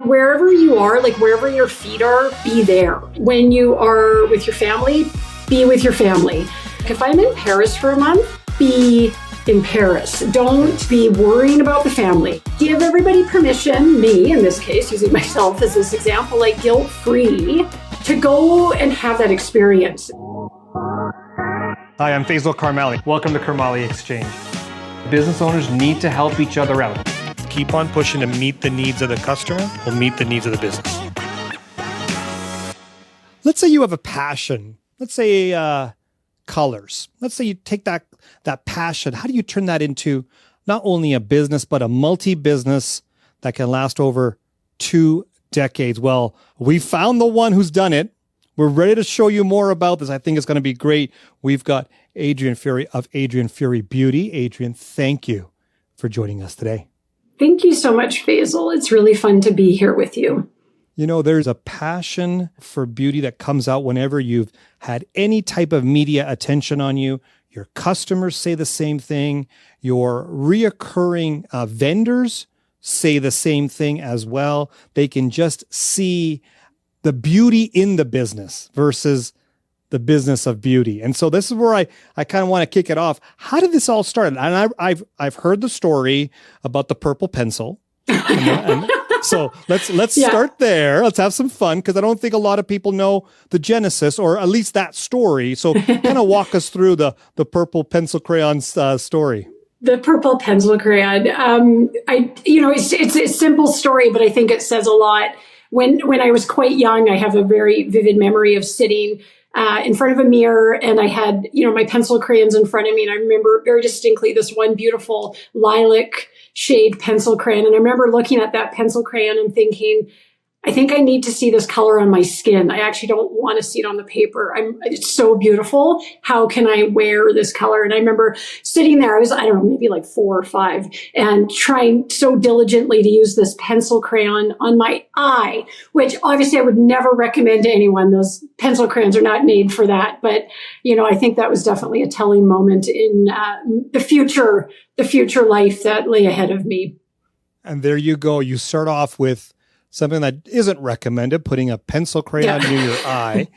Wherever you are, like wherever your feet are, be there. When you are with your family, be with your family. If I'm in Paris for a month, be in Paris. Don't be worrying about the family. Give everybody permission, me in this case, using myself as this example, like guilt-free, to go and have that experience. Hi, I'm Karmali. Welcome to Karmali Exchange. Business owners need to help each other out. Keep on pushing to meet the needs of the customer will meet the needs of the business. Let's say you have a passion. Let's say colors. Let's say you take that passion. How do you turn that into not only a business, but a multi-business that can last over 2 decades? Well, we found the one who's done it. We're ready to show you more about this. I think it's going to be great. We've got Adrienne Furrie of Adrienne Furrie Beauty. Adrienne, thank you for joining us today. Thank you so much, Faisal. It's really fun to be here with you. You know, there's a passion for beauty that comes out whenever you've had any type of media attention on you. Your customers say the same thing. Your reoccurring vendors say the same thing as well. They can just see the beauty in the business versus the business of beauty. And so this is where I kind of want to kick it off. How did this all start? And I've heard the story about the purple pencil. and so let's start there. Let's have some fun, because I don't think a lot of people know the genesis, or at least that story. So kind of walk us through the purple pencil crayon story. The purple pencil crayon. It's a simple story, but I think it says a lot. When I was quite young, I have a very vivid memory of sitting in front of a mirror, and I had, my pencil crayons in front of me. And I remember very distinctly this one beautiful lilac shade pencil crayon. And I remember looking at that pencil crayon and thinking, I think I need to see this color on my skin. I actually don't want to see it on the paper. It's so beautiful. How can I wear this color? And I remember sitting there, I don't know, maybe like 4 or 5, and trying so diligently to use this pencil crayon on my eye, which obviously I would never recommend to anyone. Those pencil crayons are not made for that. But, I think that was definitely a telling moment in the future life that lay ahead of me. And there you go. You start off with something that isn't recommended, putting a pencil crayon near your eye.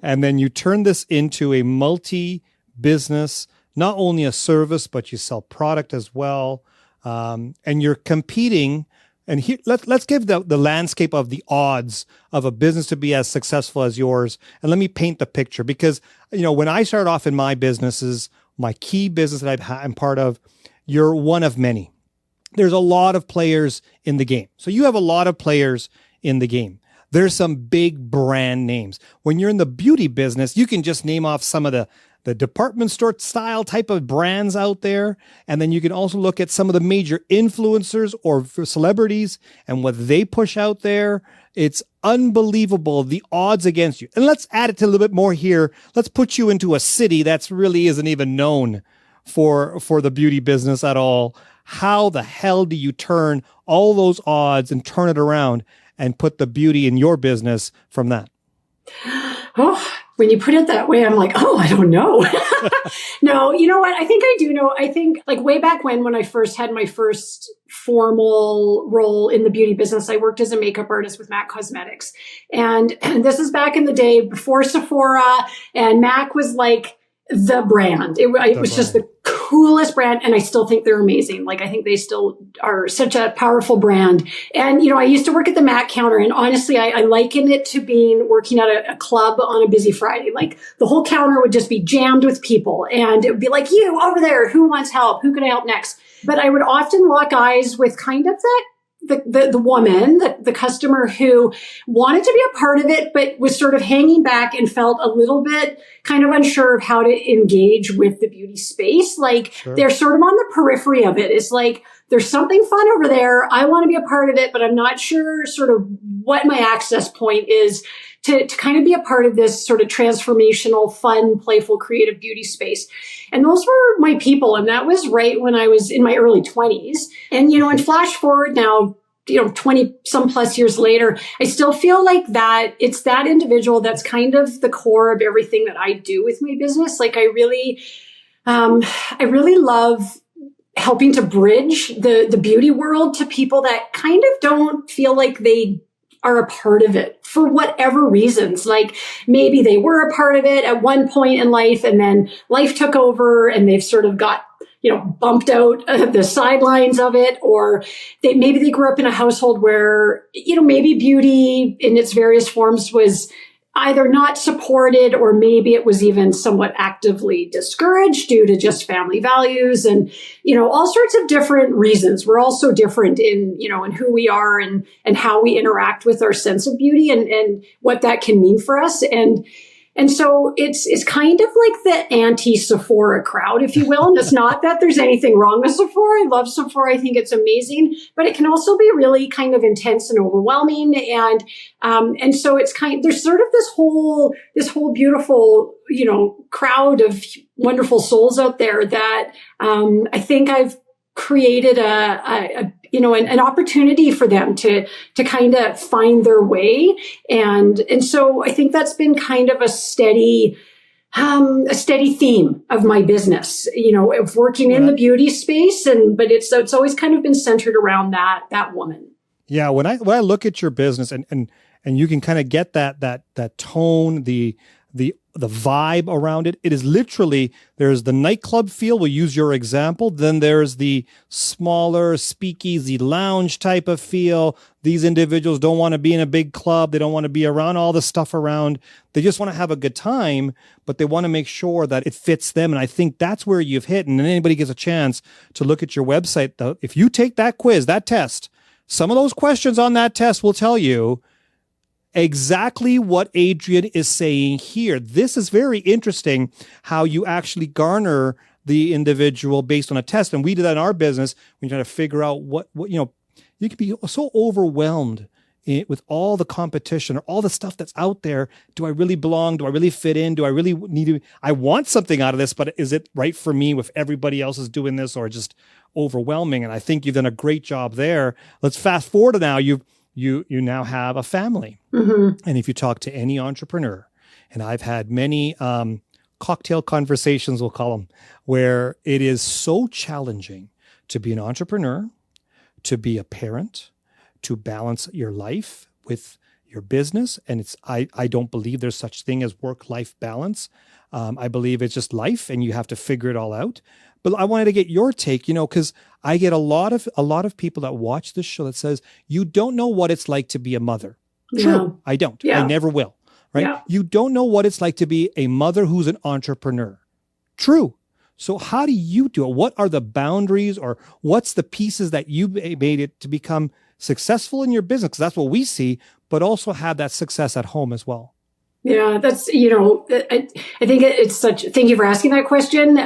And then you turn this into a multi-business, not only a service, but you sell product as well. And you're competing. And here, let's give the landscape of the odds of a business to be as successful as yours. And let me paint the picture, because, when I started off in my businesses, my key business that I'm part of, you're one of many. There's a lot of players in the game. So you have a lot of players in the game. There's some big brand names. When you're in the beauty business, you can just name off some of the department store style type of brands out there. And then you can also look at some of the major influencers or celebrities and what they push out there. It's unbelievable, the odds against you. And let's add it to a little bit more here. Let's put you into a city that's really isn't even known for the beauty business at all. How the hell do you turn all those odds and turn it around and put the beauty in your business from that? Oh, when you put it that way, I'm like, I don't know. No, you know what? I think I do know. I think like way back when I first had my first formal role in the beauty business, I worked as a makeup artist with MAC Cosmetics. And this is back in the day before Sephora, and MAC was like the brand. It was just the coolest brand. And I still think they're amazing. Like, I think they still are such a powerful brand. And, I used to work at the MAC counter, and honestly, I liken it to working at a club on a busy Friday. Like, the whole counter would just be jammed with people, and it would be like, you over there, who wants help? Who can I help next? But I would often lock eyes with kind of the woman, the customer who wanted to be a part of it, but was sort of hanging back and felt a little bit kind of unsure of how to engage with the beauty space. Like, sure, they're sort of on the periphery of it. It's like, there's something fun over there. I want to be a part of it, but I'm not sure sort of what my access point is to kind of be a part of this sort of transformational, fun, playful, creative beauty space. And those were my people. And that was right when I was in my early 20s. And, and flash forward now, 20 some plus years later, I still feel like that it's that individual that's kind of the core of everything that I do with my business. Like, I really love helping to bridge the beauty world to people that kind of don't feel like they are a part of it for whatever reasons. Like maybe they were a part of it at one point in life and then life took over and they've sort of got, bumped out the sidelines of it, or maybe they grew up in a household where, maybe beauty in its various forms was either not supported or maybe it was even somewhat actively discouraged due to just family values and, all sorts of different reasons. We're all so different in who we are and how we interact with our sense of beauty and what that can mean for us. And so it's kind of like the anti-Sephora crowd, if you will. And it's not that there's anything wrong with Sephora. I love Sephora. I think it's amazing, but it can also be really kind of intense and overwhelming. And so it's there's sort of this whole beautiful, crowd of wonderful souls out there that, I think I've created an opportunity for them to kind of find their way. And so I think that's been kind of a steady theme of my business, of working in the beauty space. But it's always kind of been centered around that woman. Yeah. When I look at your business and you can kind of get that tone, the vibe around it. It is literally, there's the nightclub feel. We'll use your example. Then there's the smaller speakeasy lounge type of feel. These individuals don't want to be in a big club. They don't want to be around all the stuff around. They just want to have a good time, but they want to make sure that it fits them. And I think that's where you've hit. And then anybody gets a chance to look at your website, though, if you take that quiz, that test, some of those questions on that test will tell you exactly what Adrienne is saying here. This is very interesting how you actually garner the individual based on a test. And we do that in our business. We try to figure out what you can be so overwhelmed with all the competition or all the stuff that's out there. Do I really belong? Do I really fit in? Do I really need to? I want something out of this, but is it right for me if everybody else is doing this, or just overwhelming? And I think you've done a great job there. Let's fast forward to now. You now have a family. Mm-hmm. And if you talk to any entrepreneur, and I've had many cocktail conversations, we'll call them, where it is so challenging to be an entrepreneur, to be a parent, to balance your life with your business. And I don't believe there's such thing as work-life balance. I believe it's just life and you have to figure it all out. But I wanted to get your take, because I get a lot of people that watch this show that says, you don't know what it's like to be a mother. Yeah. True. I don't. Yeah. I never will. Right. Yeah. You don't know what it's like to be a mother who's an entrepreneur. True. So how do you do it? What are the boundaries, or what's the pieces that you made it to become successful in your business? Because that's what we see, but also have that success at home as well. Yeah, that's, I think it's thank you for asking that question.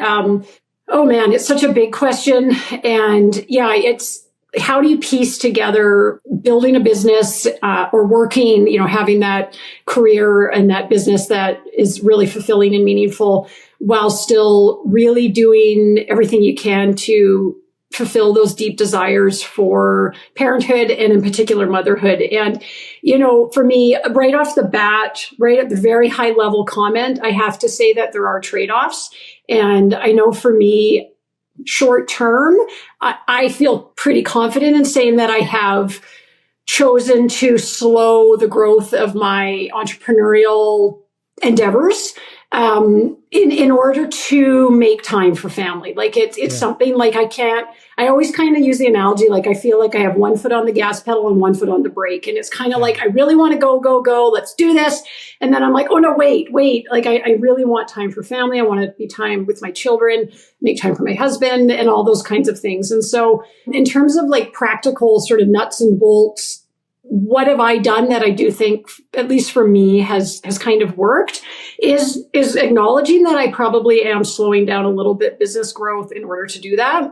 Oh man, it's such a big question. And yeah, it's how do you piece together building a business or working, having that career and that business that is really fulfilling and meaningful while still really doing everything you can to fulfill those deep desires for parenthood and in particular motherhood. And, for me, right off the bat, right at the very high level comment, I have to say that there are trade-offs. And I know for me, short term, I feel pretty confident in saying that I have chosen to slow the growth of my entrepreneurial endeavors in order to make time for family. Like it's something like I always kind of use the analogy, like I feel like I have one foot on the gas pedal and one foot on the brake. And it's kind of like, I really want to go, let's do this. And then I'm like, oh no, wait. Like I really want time for family. I want to be time with my children, make time for my husband and all those kinds of things. And so in terms of like practical sort of nuts and bolts, what have I done that I do think, at least for me, has kind of worked is acknowledging that I probably am slowing down a little bit business growth in order to do that.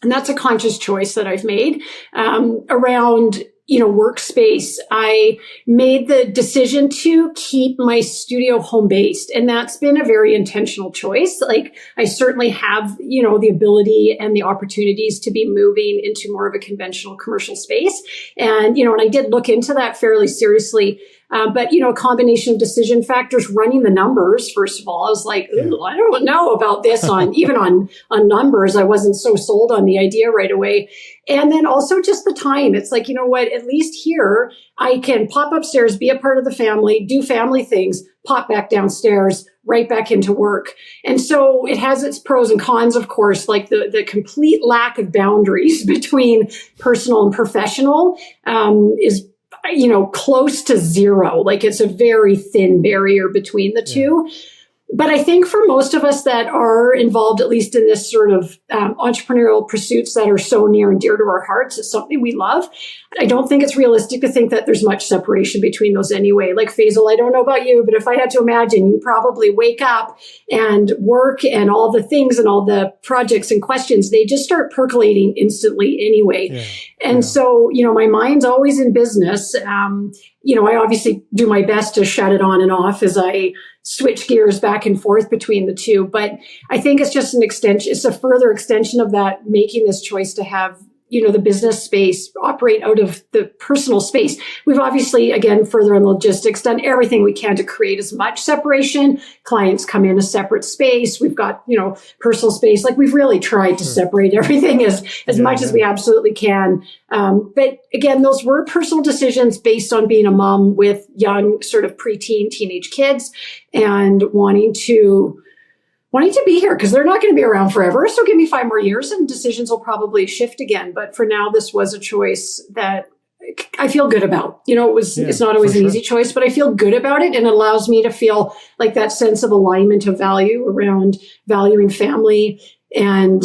And that's a conscious choice that I've made around workspace, I made the decision to keep my studio home based. And that's been a very intentional choice. Like I certainly have, the ability and the opportunities to be moving into more of a conventional commercial space. And, and I did look into that fairly seriously. But, a combination of decision factors, running the numbers, first of all, I was like, ooh, I don't know about this even on numbers. I wasn't so sold on the idea right away. And then also just the time. It's like, you know what, at least here I can pop upstairs, be a part of the family, do family things, pop back downstairs, right back into work. And so it has its pros and cons, of course, like the complete lack of boundaries between personal and professional is close to zero. Like it's a very thin barrier between the two. But I think for most of us that are involved, at least in this sort of entrepreneurial pursuits that are so near and dear to our hearts, it's something we love. I don't think it's realistic to think that there's much separation between those anyway. Like Faisal, I don't know about you, but if I had to imagine, you probably wake up and work and all the things and all the projects and questions, they just start percolating instantly anyway. And so, my mind's always in business. I obviously do my best to shut it on and off as I switch gears back and forth between the two. But I think it's just an extension. It's a further extension of that, making this choice to have, the business space operate out of the personal space. We've obviously, again, further in logistics, done everything we can to create as much separation. Clients come in a separate space. We've got, personal space. Like we've really tried to separate everything as much as we absolutely can. But again, those were personal decisions based on being a mom with young sort of preteen, teenage kids and wanting to be here because they're not going to be around forever. So give me 5 more years and decisions will probably shift again. But for now, this was a choice that I feel good about. It's not always an easy choice, but I feel good about it. And it allows me to feel like that sense of alignment of value around valuing family and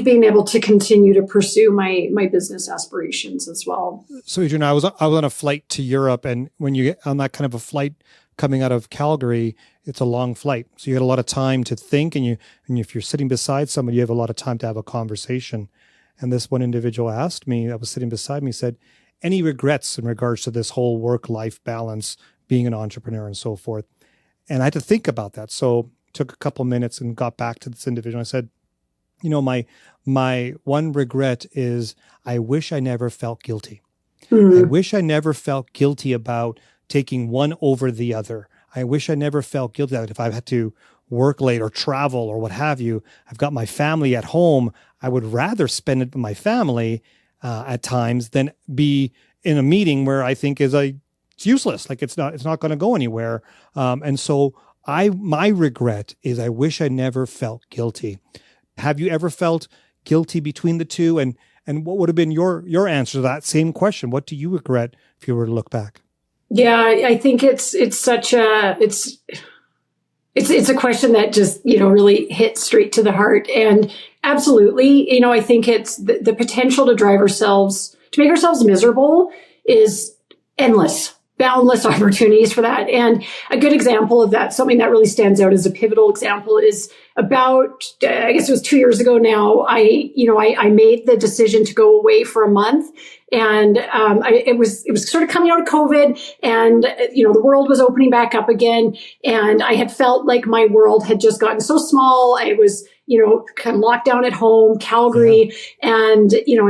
being able to continue to pursue my business aspirations as well. So Adrienne, I was on a flight to Europe, and when you get on that kind of a flight coming out of Calgary, it's a long flight. So you had a lot of time to think, and if you're sitting beside somebody, you have a lot of time to have a conversation. And this one individual asked me, that was sitting beside me, said, any regrets in regards to this whole work-life balance, being an entrepreneur and so forth? And I had to think about that. So took a couple minutes and got back to this individual. I said, my one regret is I wish I never felt guilty. I wish I never felt guilty about taking one over the other. I wish I never felt guilty that if I had to work late or travel or what have you, I've got my family at home. I would rather spend it with my family at times than be in a meeting where I think it's useless. Like it's not going to go anywhere. And so my regret is I wish I never felt guilty. Have you ever felt guilty between the two? And what would have been your answer to that same question? What do you regret if you were to look back? Yeah, I think it's a question that just, really hits straight to the heart. And absolutely, I think it's the potential to make ourselves miserable is endless. Boundless opportunities for that. And a good example of that, something that really stands out as a pivotal example, is about, I guess it was 2 years ago now, I made the decision to go away for a month. And it was sort of coming out of COVID, and the world was opening back up again. And I had felt like my world had just gotten so small. I was kind of locked down at home, Calgary, and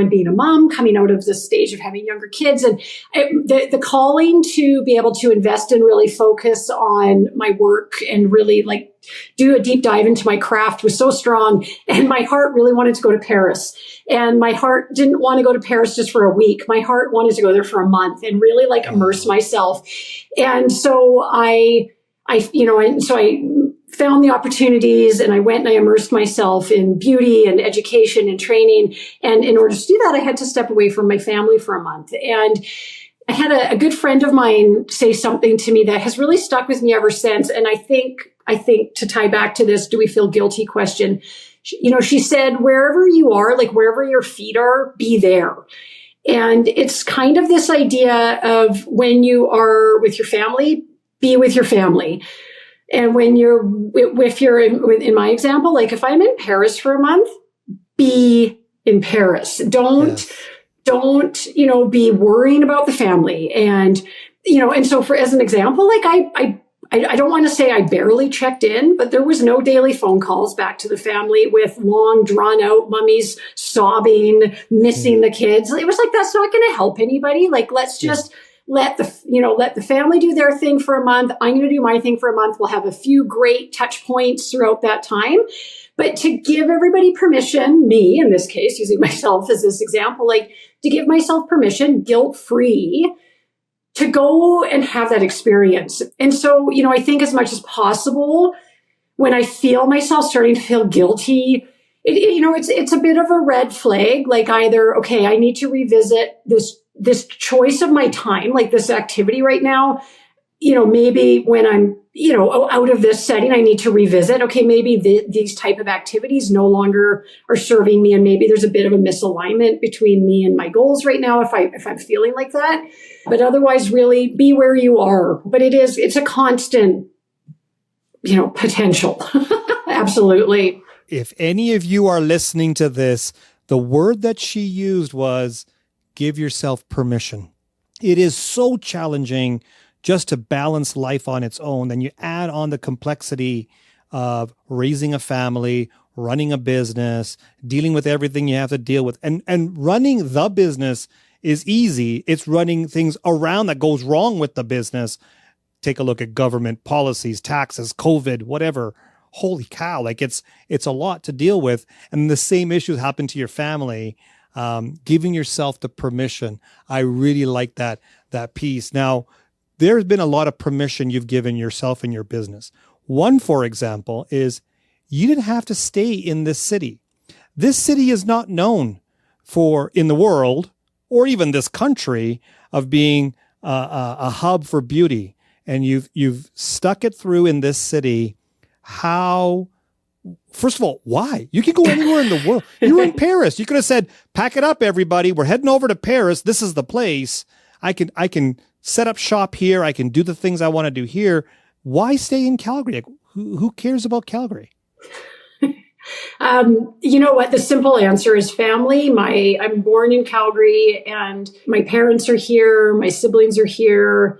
being a mom, coming out of this stage of having younger kids, and the calling to be able to invest and really focus on my work and really like do a deep dive into my craft was so strong. And my heart really wanted to go to Paris. And my heart didn't want to go to Paris just for a week. My heart wanted to go there for a month and really like immerse myself. And so I found the opportunities, and I went and I immersed myself in beauty and education and training. And in order to do that, I had to step away from my family for a month. And I had a good friend of mine say something to me that has really stuck with me ever since. And I think to tie back to this, do we feel guilty question? She said, wherever you are, like wherever your feet are, be there. And it's kind of this idea of when you are with your family, be with your family. And when in my example, like if I'm in Paris for a month, be in Paris. Don't Don't, be worrying about the family. And, and so as an example, like I don't want to say I barely checked in, but there was no daily phone calls back to the family with long drawn out mummies sobbing, missing the kids. It was like, that's not going to help anybody. Like, let's just let the family do their thing for a month. I'm going to do my thing for a month. We'll have a few great touch points throughout that time. But to give everybody permission, me in this case, using myself as this example, like to give myself permission, guilt-free, to go and have that experience. And so, I think as much as possible, when I feel myself starting to feel guilty, it's a bit of a red flag. Like either, okay, I need to revisit this choice of my time, like this activity right now. Maybe when I'm, out of this setting, I need to revisit, okay, maybe these type of activities no longer are serving me. And maybe there's a bit of a misalignment between me and my goals right now if I'm feeling like that. But otherwise, really be where you are. But it's a constant, potential. Absolutely. If any of you are listening to this, the word that she used was give yourself permission. It is so challenging just to balance life on its own. Then you add on the complexity of raising a family, running a business, dealing with everything you have to deal with. And running the business is easy. It's running things around that goes wrong with the business. Take a look at government policies, taxes, COVID, whatever. Holy cow. Like it's a lot to deal with. And the same issues happen to your family. Giving yourself the permission. I really like that piece. Now, there's been a lot of permission you've given yourself and your business. One, for example, is you didn't have to stay in this city. This city is not known in the world, or even this country, of being a hub for beauty. And you've stuck it through in this city. How? First of all, why? You can go anywhere in the world. You were in Paris. You could have said, pack it up, everybody. We're heading over to Paris. This is the place. I can set up shop here. I can do the things I want to do here. Why stay in Calgary? Like, who cares about Calgary? You know what? The simple answer is family. I'm born in Calgary and my parents are here. My siblings are here.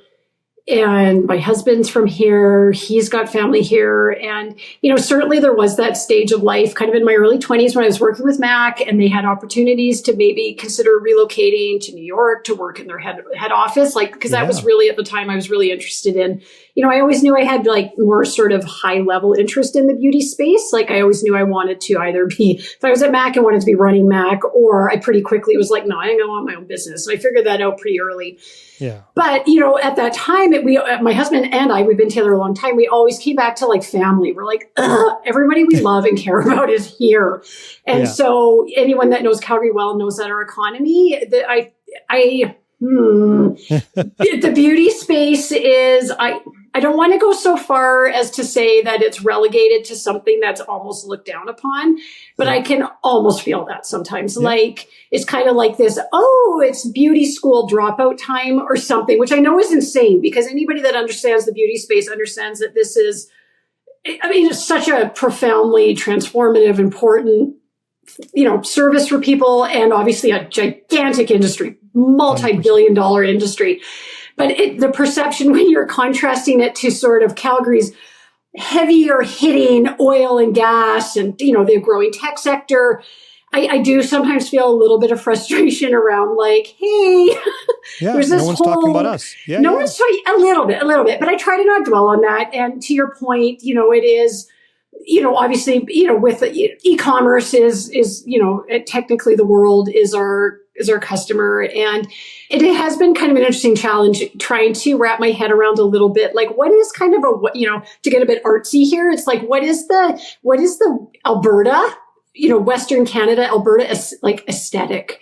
And my husband's from here. He's got family here. And, certainly there was that stage of life kind of in my early 20s when I was working with Mac and they had opportunities to maybe consider relocating to New York to work in their head office. Because that was really at the time I was really interested in. I always knew I had more sort of high level interest in the beauty space. I always knew I wanted to either if I was at Mac, I wanted to be running Mac, or I pretty quickly was like, no, I want my own business. And I figured that out pretty early. Yeah. But, at that time, my husband and I, we've been together a long time. We always came back to family. We're like, everybody we love and care about is here. And so anyone that knows Calgary well knows that our economy, the beauty space is, I don't want to go so far as to say that it's relegated to something that's almost looked down upon, but I can almost feel that sometimes. It's kind of like this, it's beauty school dropout time or something, which I know is insane because anybody that understands the beauty space understands that this is, it's such a profoundly transformative, important, service for people and obviously a gigantic industry, multi-billion-dollar industry. But the perception when you're contrasting it to sort of Calgary's heavier hitting oil and gas and, the growing tech sector, I do sometimes feel a little bit of frustration around hey, there's this no one's talking about us. One's talking a little bit, but I try to not dwell on that. And to your point, it is, obviously, with e-commerce is technically the world is our customer. And it has been kind of an interesting challenge trying to wrap my head around a little bit, what is kind of to get a bit artsy here. It's what is the Alberta, Western Canada, Alberta, aesthetic?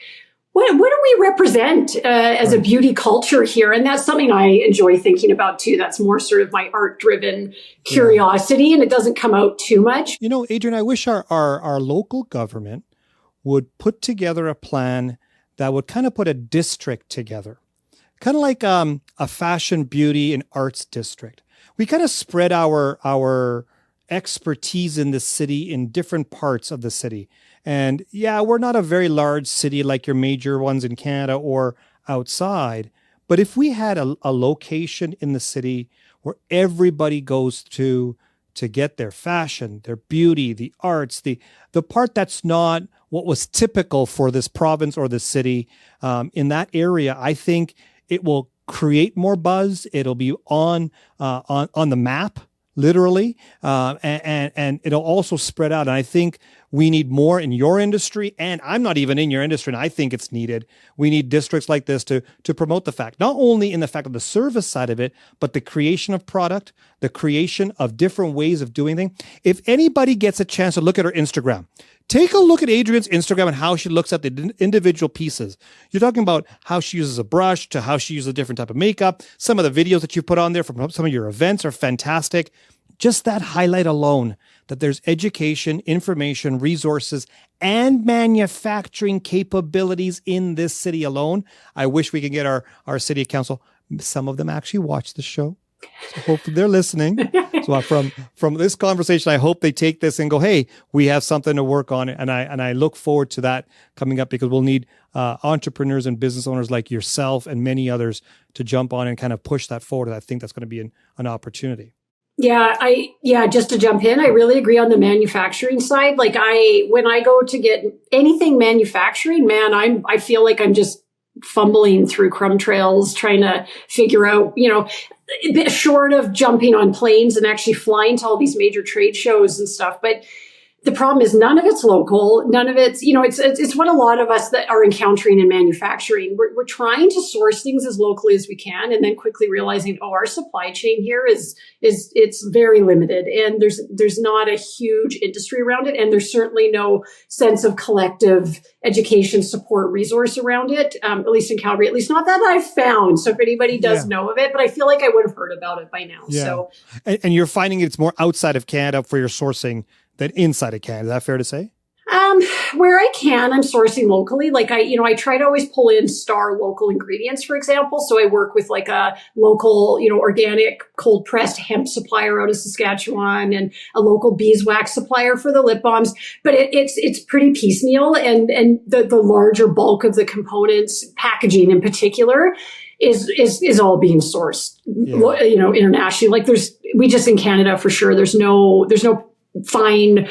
What do we represent as a beauty culture here? And that's something I enjoy thinking about too. That's more sort of my art-driven curiosity, and it doesn't come out too much. Adrienne, I wish our local government would put together a plan that would kind of put a district together, kind of like a fashion, beauty, and arts district. We kind of spread our expertise in the city, in different parts of the city. And yeah, we're not a very large city like your major ones in Canada or outside. But if we had a location in the city where everybody goes to get their fashion, their beauty, the arts, the part that's not what was typical for this province or this city, in that area, I think it will create more buzz. It'll be on the map, literally, and it'll also spread out. And I think we need more in your industry, and I'm not even in your industry, and I think it's needed. We need districts like this to promote the fact, not only in the fact of the service side of it, but the creation of product, the creation of different ways of doing things. If anybody gets a chance to look at her Instagram, take a look at Adrienne's Instagram and how she looks at the individual pieces. You're talking about how she uses a brush to how she uses a different type of makeup. Some of the videos that you put on there from some of your events are fantastic. Just that highlight alone, that there's education, information, resources, and manufacturing capabilities in this city alone. I wish we could get our city council. Some of them actually watch the show, so hopefully they're listening. So from this conversation, I hope they take this and go, hey, we have something to work on. And I look forward to that coming up, because we'll need entrepreneurs and business owners like yourself and many others to jump on and kind of push that forward. I think that's going to be an opportunity. Yeah, just to jump in, I really agree on the manufacturing side. Like when I go to get anything manufacturing, man, I feel like I'm just fumbling through crumb trails, trying to figure out, a bit short of jumping on planes and actually flying to all these major trade shows and stuff. But the problem is none of it's local. None of it's, it's what a lot of us that are encountering in manufacturing. We're trying to source things as locally as we can, and then quickly realizing, our supply chain here it's very limited, and there's not a huge industry around it, and there's certainly no sense of collective education support resource around it, at least in Calgary, at least not that I've found. So if anybody does know of it, but I feel like I would have heard about it by now. Yeah. So, and you're finding it's more outside of Canada for your sourcing than inside of Canada. Is that fair to say? Where I can, I'm sourcing locally. Like I try to always pull in star local ingredients, for example. So I work with like a local, organic cold pressed hemp supplier out of Saskatchewan, and a local beeswax supplier for the lip balms. But it's pretty piecemeal, and the larger bulk of the components, packaging in particular, is all being sourced, internationally. Like we just in Canada for sure, there's no fine,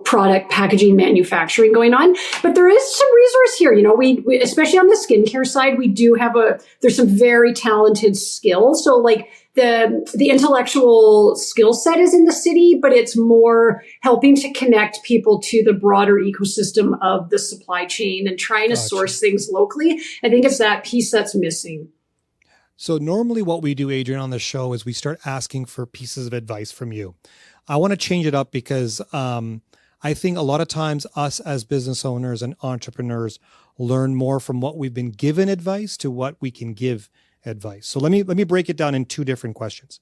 product packaging manufacturing going on, but there is some resource here. We especially on the skincare side, we do have there's some very talented skills. So like the intellectual skill set is in the city, but it's more helping to connect people to the broader ecosystem of the supply chain and trying to source things locally. I think it's that piece that's missing. So normally what we do, Adrienne, on the show is we start asking for pieces of advice from you. I want to change it up because I think a lot of times us as business owners and entrepreneurs learn more from what we've been given advice to what we can give advice. So let me break it down in two different questions.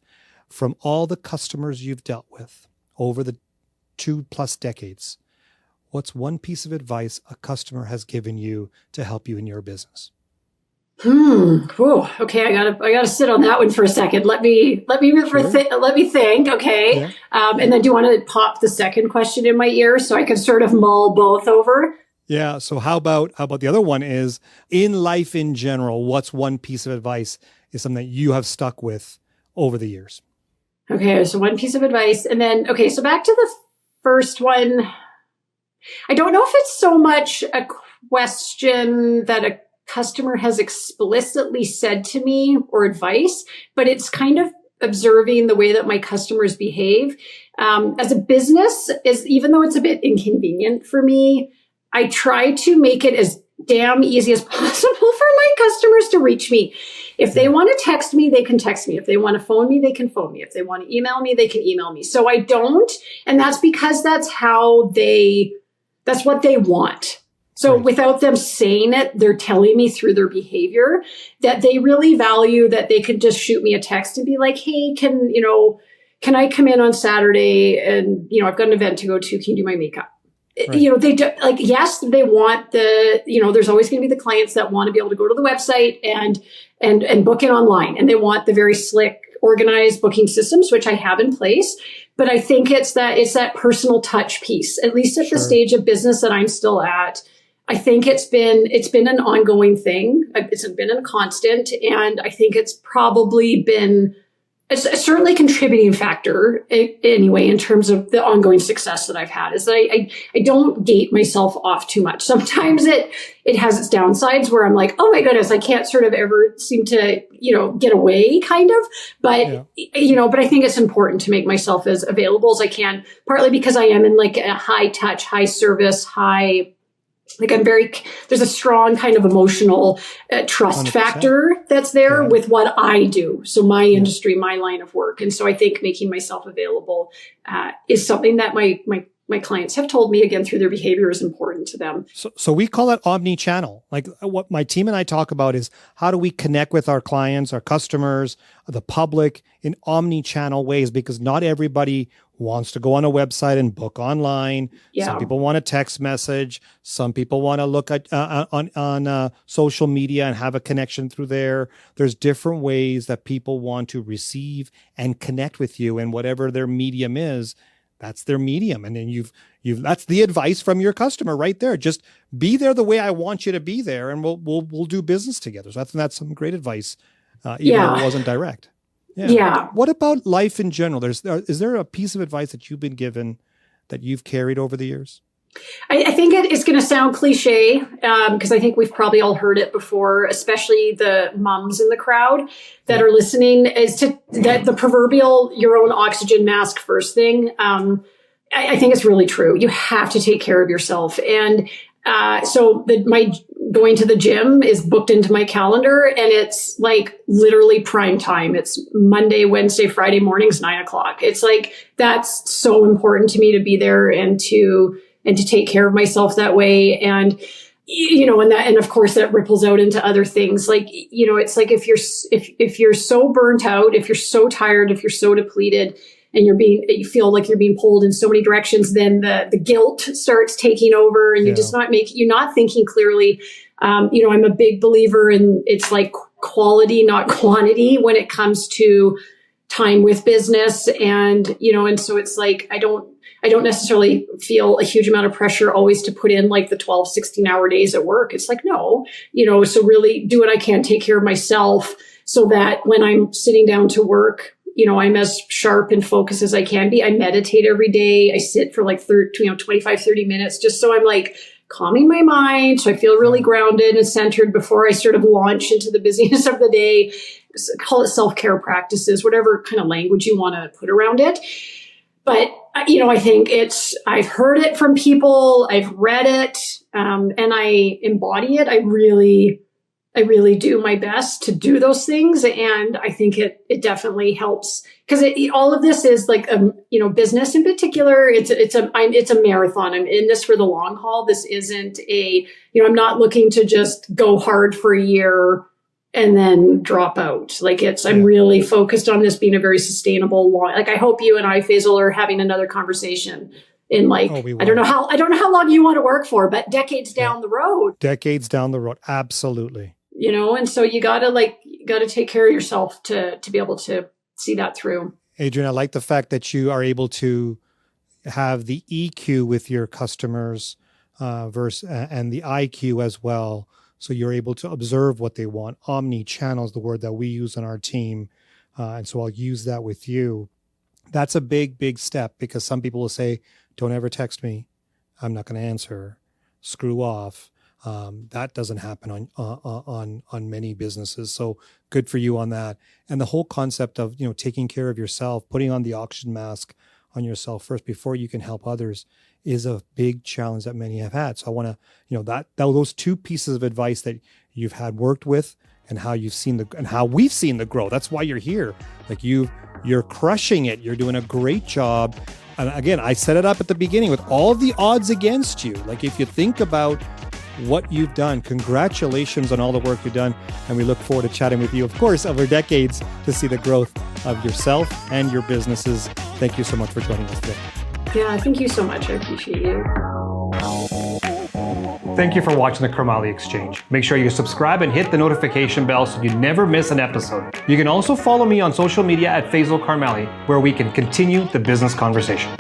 From all the customers you've dealt with over the 2+ decades, what's one piece of advice a customer has given you to help you in your business? Whoa. Okay. I gotta sit on that one for a second. Let me think. Okay. Yeah. And then do you want to pop the second question in my ear so I can sort of mull both over? Yeah. So how about the other one is, in life in general, what's one piece of advice is something that you have stuck with over the years? Okay. So one piece of advice. And then, okay. So back to the first one. I don't know if it's so much a question that a customer has explicitly said to me or advice, but it's kind of observing the way that my customers behave. As a business, even though it's a bit inconvenient for me, I try to make it as damn easy as possible for my customers to reach me. If they want to text me, they can text me. If they want to phone me, they can phone me. If they want to email me, they can email me. So I don't, and that's because that's what they want. So without them saying it, they're telling me through their behavior that they really value that they could just shoot me a text and be like, hey, can I come in on Saturday and, I've got an event to go to. Can you do my makeup? Right. They do, yes, they want there's always going to be the clients that want to be able to go to the website and book it online. And they want the very slick, organized booking systems, which I have in place. but I think it's that personal touch piece, at least at the stage of business that I'm still at. I think it's been an ongoing thing. It's been a constant. And I think it's probably been certainly a contributing factor anyway, in terms of the ongoing success that I've had, is that I don't gate myself off too much. Sometimes it has its downsides where I'm like, oh my goodness, I can't sort of ever seem to, get away kind of, but, but I think it's important to make myself as available as I can, partly because I am in like a high touch, high service, there's a strong kind of emotional trust 100%. Factor that's there with what I do. So my industry, my line of work. And so I think making myself available is something that my clients have told me, again, through their behavior, is important to them. So we call it omni-channel. Like what my team and I talk about is how do we connect with our clients, our customers, the public in omni-channel ways, because not everybody wants to go on a website and book online. Yeah. Some people want a text message. Some people want to look at on social media and have a connection through there. There's different ways that people want to receive and connect with you, and whatever their medium is, that's their medium. And then that's the advice from your customer right there. Just be there the way I want you to be there, and we'll do business together. So I think that's some great advice, even though it wasn't direct. Yeah. What about life in general? Is there a piece of advice that you've been given that you've carried over the years? I think it's going to sound cliche, because I think we've probably all heard it before, especially the moms in the crowd that are listening, is that the proverbial your own oxygen mask first thing. I think it's really true. You have to take care of yourself. And so my going to the gym is booked into my calendar, and it's like literally prime time. It's Monday, Wednesday, Friday mornings, 9:00. It's like, that's so important to me to be there and to take care of myself that way. And, and of course that ripples out into other things. Like, it's like, if you're so burnt out, if you're so tired, if you're so depleted, and you feel like you're being pulled in so many directions, then the guilt starts taking over, and you're not thinking clearly. I'm a big believer in, it's like quality, not quantity, when it comes to time with business. And, and so it's like, I don't necessarily feel a huge amount of pressure always to put in like the 12, 16-hour days at work. It's like, no, so really do what I can, take care of myself, so that when I'm sitting down to work, I'm as sharp and focused as I can be. I meditate every day. I sit for like 25, 30 minutes, just so I'm like calming my mind. So I feel really grounded and centered before I sort of launch into the busyness of the day. Call it self-care practices, whatever kind of language you want to put around it. But, I think I've heard it from people, I've read it, and I embody it. I really do my best to do those things. And I think it definitely helps, because all of this is like, business in particular, it's a marathon. I'm in this for the long haul. This isn't I'm not looking to just go hard for a year and then drop out. Like I'm really focused on this being a very sustainable like, I hope you and I, Faisal, are having another conversation in like, I don't know how long you want to work for, but decades down the road. Decades down the road. Absolutely. And so you gotta take care of yourself to be able to see that through. Adrienne, I like the fact that you are able to have the EQ with your customers and the IQ as well. So you're able to observe what they want. Omni-channel is the word that we use on our team. And so I'll use that with you. That's a big, big step, because some people will say, don't ever text me. I'm not going to answer. Screw off. That doesn't happen on many businesses. So good for you on that. And the whole concept of, taking care of yourself, putting on the oxygen mask on yourself first before you can help others, is a big challenge that many have had. So I want to, those two pieces of advice that you've had worked with, and how you've seen and how we've seen the growth. That's why you're here. Like you're crushing it. You're doing a great job. And again, I set it up at the beginning with all the odds against you. Like, if you think about what you've done, congratulations on all the work you've done. And we look forward to chatting with you, of course, over decades, to see the growth of yourself and your businesses. Thank you so much for joining us today. Yeah, thank you so much. I appreciate you. Thank you for watching the Karmali Exchange. Make sure you subscribe and hit the notification bell so you never miss an episode. You can also follow me on social media at Faisal Karmali, where we can continue the business conversation.